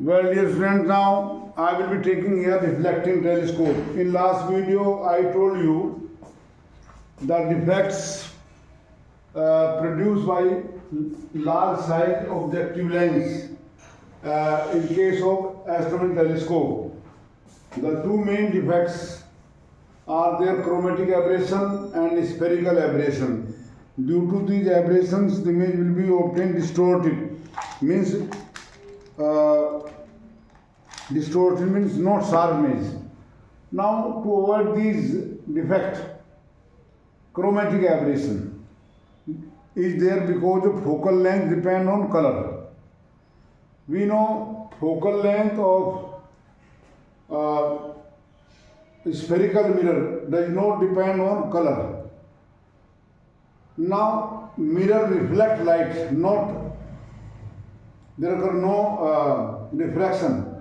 Well, dear students, now I will be taking here reflecting telescope. In last video, I told you the defects produced by large size objective lens in case of astronomical telescope. The two main defects are their chromatic aberration and spherical aberration. Due to these aberrations, the image will be obtained distorted. Means distorted means not sharp image. Now to avoid these defect, chromatic aberration is there because of focal length depend on color. We know focal length of spherical mirror does not depend on color. Now mirror reflect light, not there occur no refraction.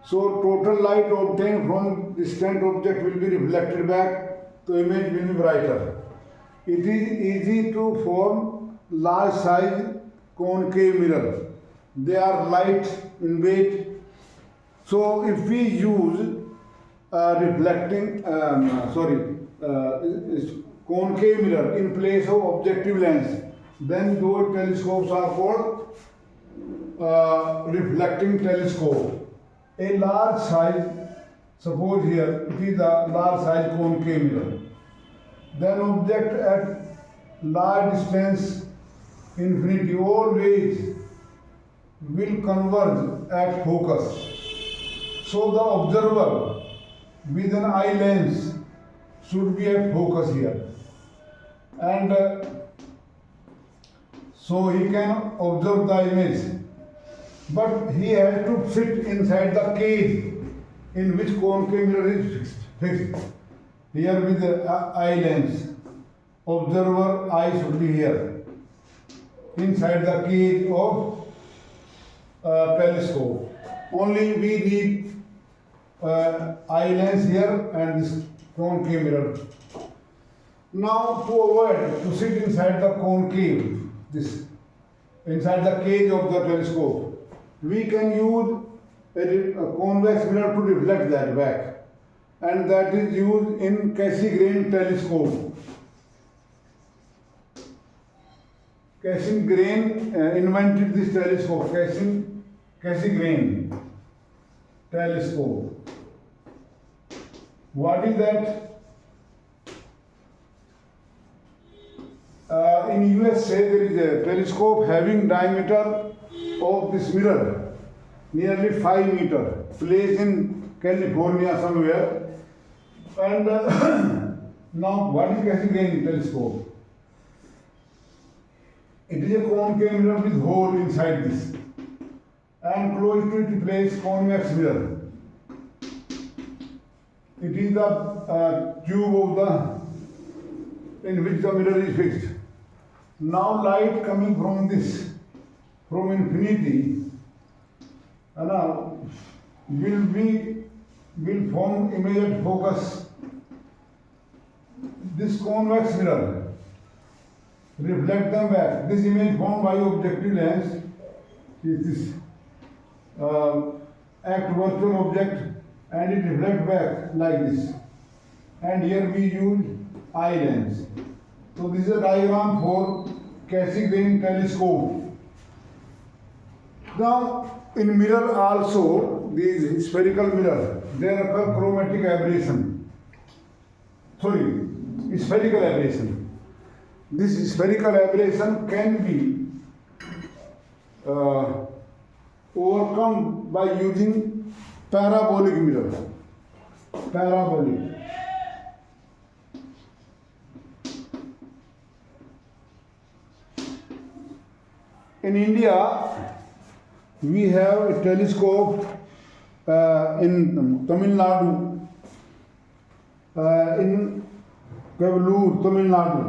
So total light obtained from distant object will be reflected back, the image will be brighter. It is easy to form large size concave mirror. They are light in weight. So if we use concave mirror in place of objective lens, then those telescopes are called reflecting telescope. A large size, suppose here it is a large size concave mirror. Then object at large distance, infinity, always will converge at focus. So the observer with an eye lens should be at focus here. And so he can observe the image. But he has to sit inside the cage in which concave mirror is fixed. Here with the eye lens, observer eye should be here, inside the cage of telescope. Only we need eye lens here and this concave mirror. Now to avoid to sit inside the concave, inside the cage of the telescope, we can use a convex mirror to reflect that back, and that is used in Cassegrain telescope. Cassegrain invented this telescope, Cassegrain telescope. What is that? In USA there is a telescope having diameter of this mirror nearly 5 meters, placed in California somewhere. And now what is Cassegrain telescope? It is a concave mirror with hole inside this, and close to it placed convex mirror. It is the tube of in which the mirror is fixed. Now light coming from this, from infinity, will form image at focus. This convex mirror reflect them back. This image formed by objective lens is this act virtual object, and it reflects back like this. And here we use eye lens. So this is a diagram for Cassegrain telescope. Now in mirror also, these spherical mirror, there occur chromatic aberration. Spherical aberration. This spherical aberration can be overcome by using parabolic mirror. Parabolic. In India, we have a telescope in Tamil Nadu, in Kavalur, Tamil Nadu,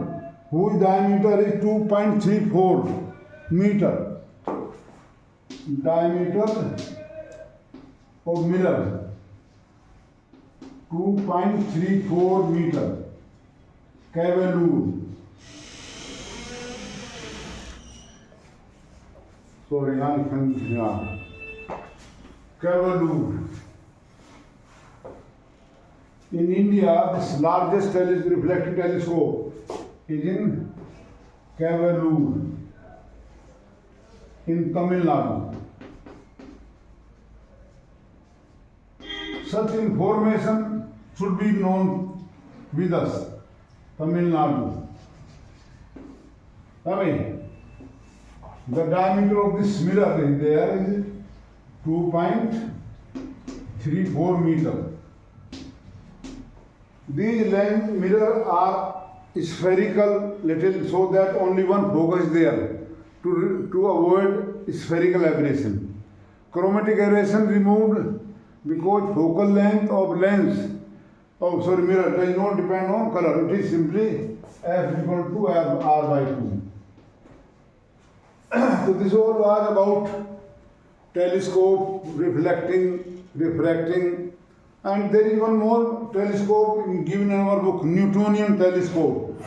whose diameter is 2.34 meter. Diameter of mirror 2.34 meter. Kavalur. Sorry, Cavalier. In India, this largest reflecting telescope is in Cavalier in Tamil Nadu. Such information should be known with us, Tamil Nadu. I mean, the diameter of this mirror is there is 2.34 meter. These lens mirrors are spherical little so that only one focus is there to avoid spherical aberration. Chromatic aberration removed because focal length of mirror does not depend on color. It is simply F equal to R by 2. So this all was about telescope, refracting, and there is one more telescope given in our book, Newtonian telescope.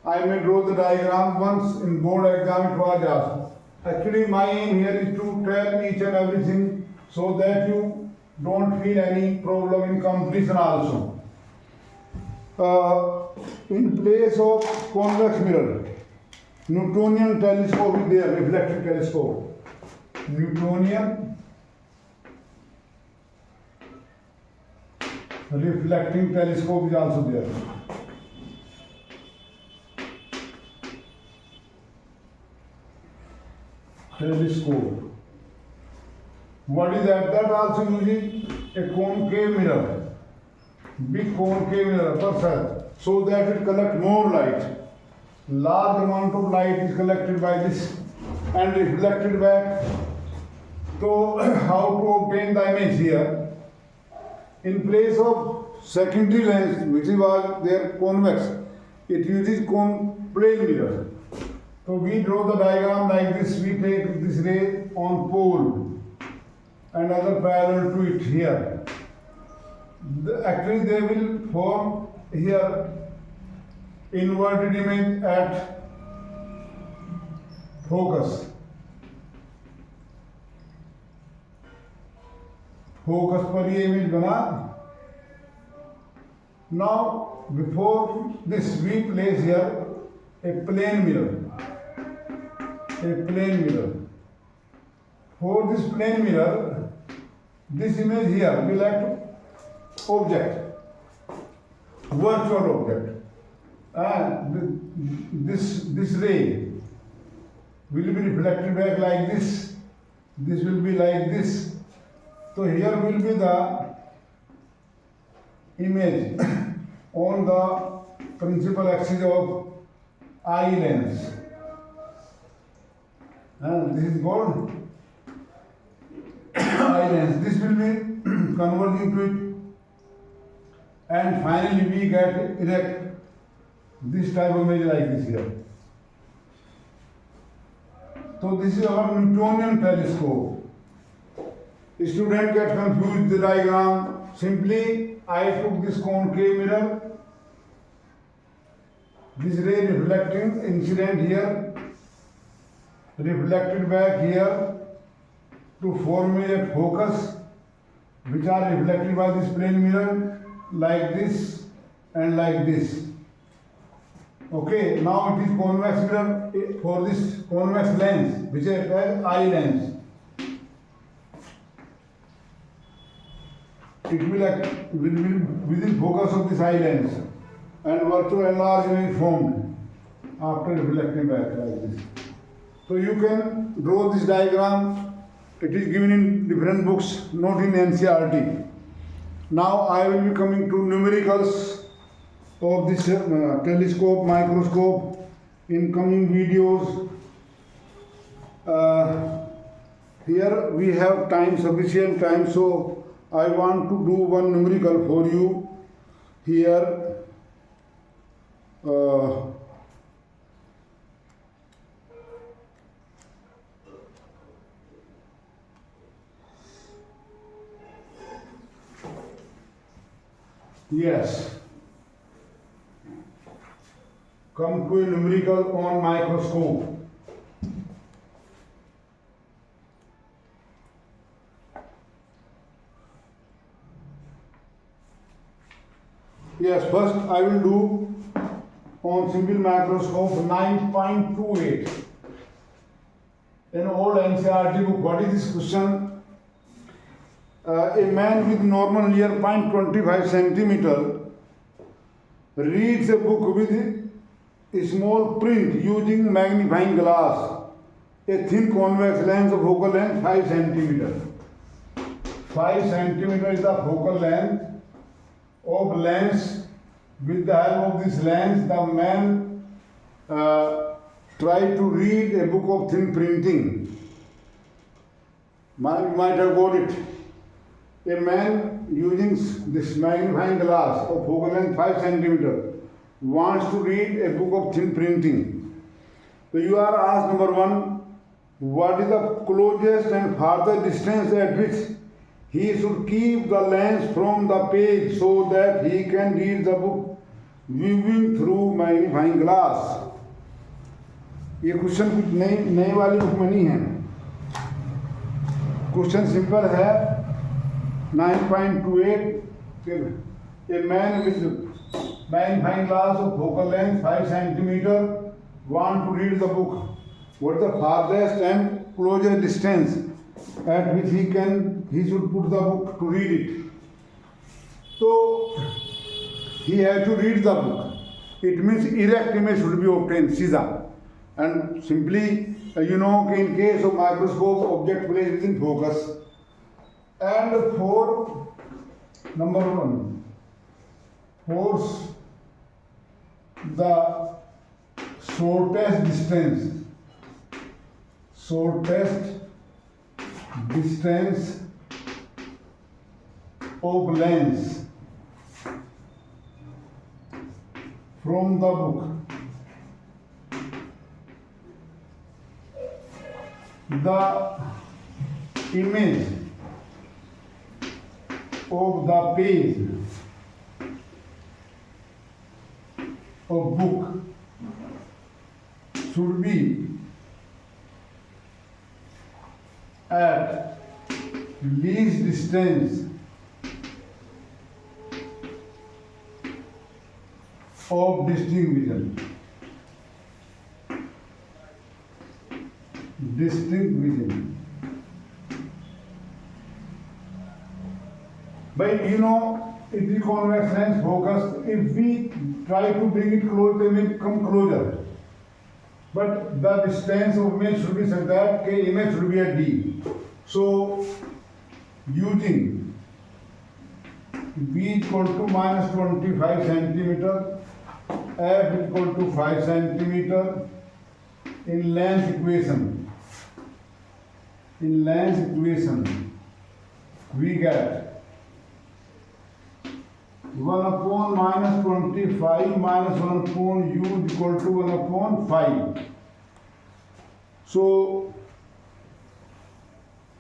I may draw the diagram once in board exam it was asked. Actually my aim here is to tell each and everything so that you don't feel any problem in completion also. In place of convex mirror, Newtonian telescope is there, reflecting telescope. Newtonian reflecting telescope is also there. Telescope. What is that? That also uses a concave mirror, big concave mirror per side, so that it collects more light. Large amount of light is collected by this and reflected back. So how to obtain the image here? In place of secondary lens, which was there convex, it uses plane mirror. So we draw the diagram like this. We take this ray on pole and other parallel to it here. Actually they will form here inverted image at focus. Focus पर ये image बना. Now before this we place here a plane mirror. For this plane mirror, this image here will act object, virtual object, and this ray will be reflected back like this. This will be like this. So here will be the image on the principal axis of eye lens. And this is called eye lens. This will be converging to it, and finally we get erect this type of image like this here. So this is our Newtonian telescope. Student get confused with the diagram. Simply I took this concave mirror, this ray reflecting incident here, reflected back here to form a focus, which are reflected by this plane mirror like this and like this. Okay, now it is convex mirror for this convex lens, which is called eye lens. It will act within focus of this eye lens, and virtual enlargement is formed after reflecting back like this. So you can draw this diagram. It is given in different books, not in NCERT. Now I will be coming to numericals of this telescope, microscope in coming videos. Here we have sufficient time, so I want to do one numerical for you here. Yes. Come to a numerical on microscope. Yes, first I will do on simple microscope 9.28. In old NCERT book, what is this question? A man with normal ear 0.25 centimeter reads a book with a small print using magnifying glass, a thin convex lens of focal length 5 centimeter. 5 centimeter is the focal length of lens. With the help of this lens, the man tried to read a book of thin printing. You might have got it. A man using this magnifying glass of focal length 5 centimeter wants to read a book of thin printing. So you are asked, number one, what is the closest and farthest distance at which he should keep the lens from the page so that he can read the book viewing through magnifying glass. ये question कुछ नई वाली book में नहीं है. Question simple है. 9.28. A man with magnifying glass of focal length 5 centimeter want to read the book. What is the farthest and closest distance at which he should put the book to read it? So he has to read the book. It means erect image should be obtained, सीधा. And simply, in case of microscope, object placed within focus. And for number one, force the shortest distance of lens from the book. The image of the page of book should be at least distance of distinct vision. But if the convex lens focused, if we try to bring it close, the image come closer. But the distance of image should be such that image should be at D. So using B equal to minus 25 centimeter, F equal to 5 centimeter, in lens equation we get 1 upon minus 25 minus 1 upon u is equal to 1 upon 5. So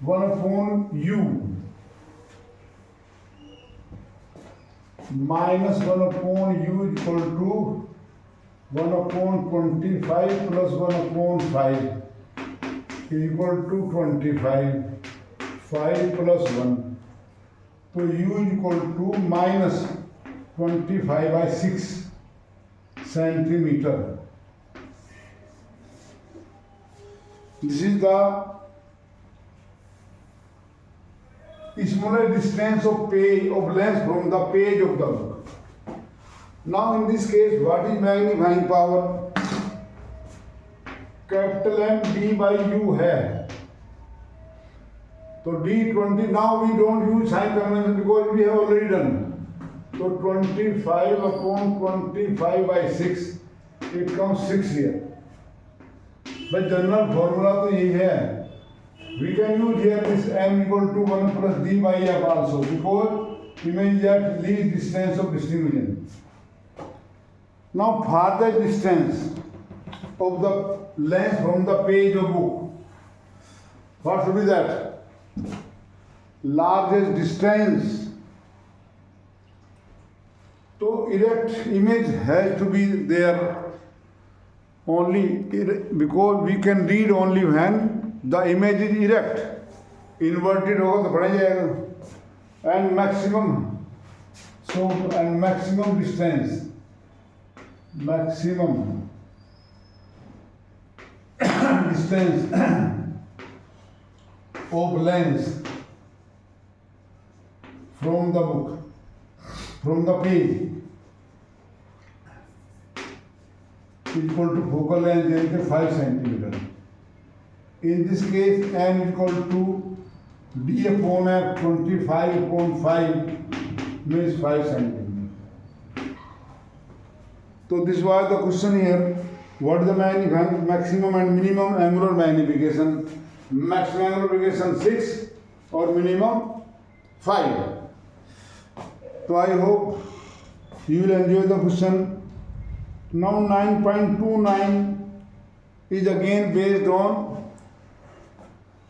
1 upon u minus 1 upon u is equal to 1 upon 25 plus 1 upon 5 is equal to 25. 5 plus 1. So u is equal to minus 25 by 6 centimeter. This is the smaller distance of lens from the page of the book. Now in this case, what is magnifying power? Capital M D by U है. So D20, now we don't use sign convention because we have already done. So 25 upon 25 by 6, it comes 6 here. But general formula तो यही है. We can use here this M equal to 1 plus D by F also because image is at least distance of distinct vision. Now farthest distance of the lens from the page of book. What should be that? Largest distance. So erect image has to be there only because we can read only when the image is erect. Inverted होगा तो बढ़ जाएगा. And maximum So, and maximum distance of lens from the book, from the page, is equal to focal length is 5 centimeter. In this case, m is equal to d upon f 25 upon 5 means 5 centimeter. So this was the question here. What is the maximum and minimum angular magnification? Maximum angular magnification 6 or minimum 5. So I hope you will enjoy the question. Now 9.29 is again based on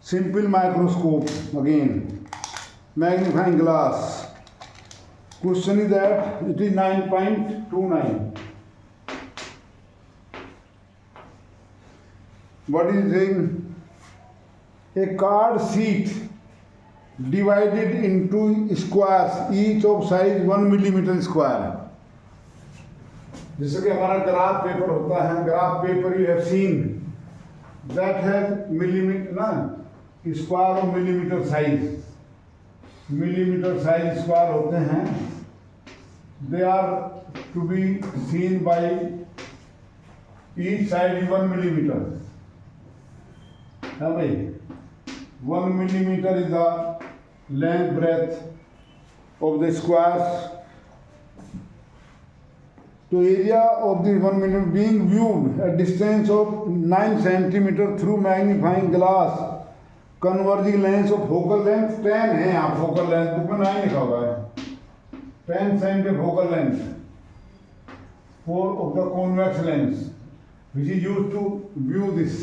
simple microscope, again magnifying glass. Question is that it is 9.29. What is it saying? A card sheet divided into squares, each of size 1 millimeter square. जैसे कि हमारा graph paper होता है, graph paper you have seen that has millimetre ना square और millimetre size square होते हैं. They are to be seen by each side 1 millimeter. है भाई, 1 millimeter is the length breadth of the squares. So area of the 1 millimeter being viewed at distance of 9 centimeter through magnifying glass, converging lens of focal length 10 है. यहाँ focal length book में 9 लिखा हुआ है. 10 centimeter focal length for of the convex lens, which is used to view this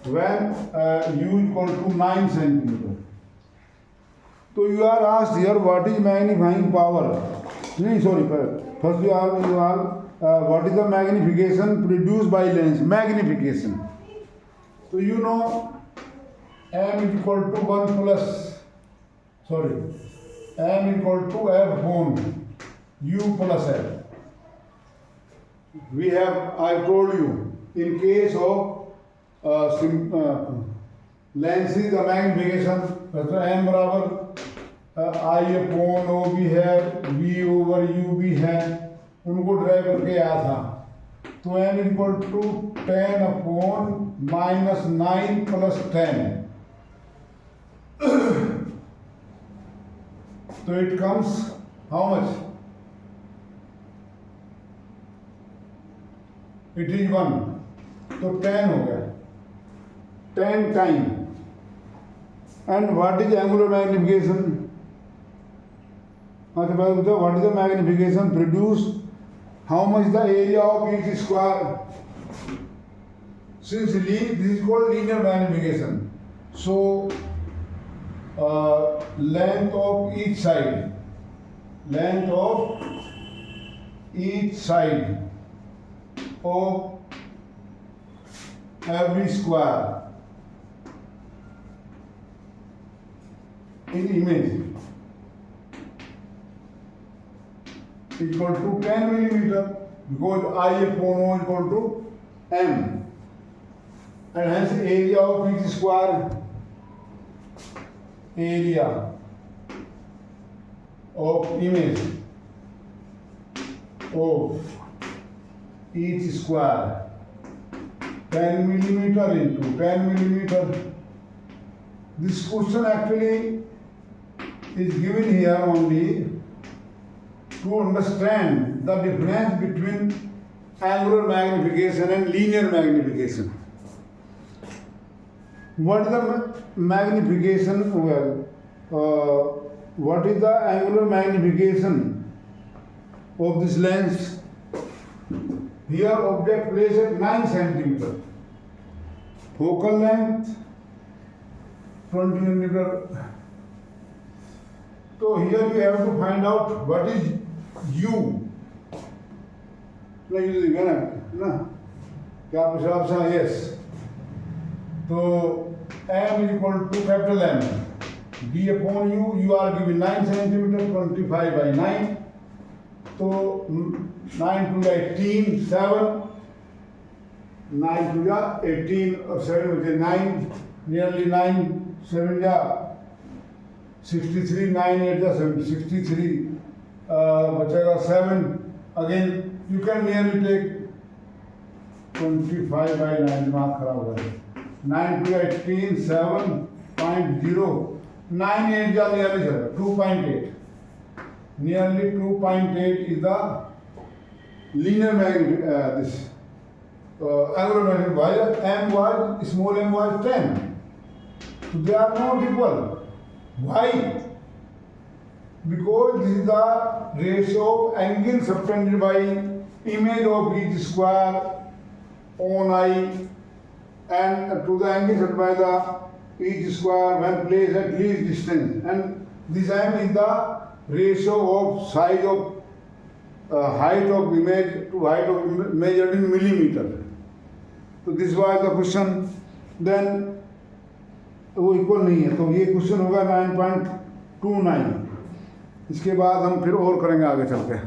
when u equal to 9 centimeter. So you are asked here what is magnifying power. First you are what is the magnification produced by lens? Magnification. So you know m is equal to 1 plus m is equal to f upon u plus f. We have, I told you, in case of lenses the magnification m बराबर I upon O भी है, V over U भी है, उनको drive करके आया था. तो m equal to 10 upon minus 9 plus 10. तो it comes how much? It is 1. तो 10 हो गया, 10 time. And what is angular magnification? What is the magnification produced? How much the area of each square? Since this is called linear magnification, so length of each side of every square in image equal to 10 millimeter, because I upon O equal to m, and hence area of each square, area of image of each square 10 millimeter into 10 millimeter. This question actually is given here only to understand the difference between angular magnification and linear magnification. What is the magnification? What is the angular magnification of this lens? Here object placed at 9 centimeter, focal length 20 millimeter. So here you have to find out what is u. ना क्या पूछा आपसे? Yes. तो m is equal to capital M. d upon u, you are given 9 centimeter, 25 by 9. So 9 to 18, 7. 9 to 18 और 7 बचे 9, nearly 9, 7 जा 63, 9 8 जा 63, बचेगा 7. Again you can nearly take 25 by 9, दिमाग खराब हो गया. 9 to 18, 7.0, 9 8 जा nearly 2.8. Nearly 2.8 is the linear magnitude. This angular magnitude. While m was small m was 10. So they are not equal. Why? Because this is the ratio of angle subtended by image of each square on I and to the angle set by the each square when placed at least distance. And this m is the ratio of size of height of image to height of measured in millimeter. So this was the question. Then वो equal नहीं है तो ये question होगा 9.29. इसके बाद हम फिर और करेंगे आगे चल के.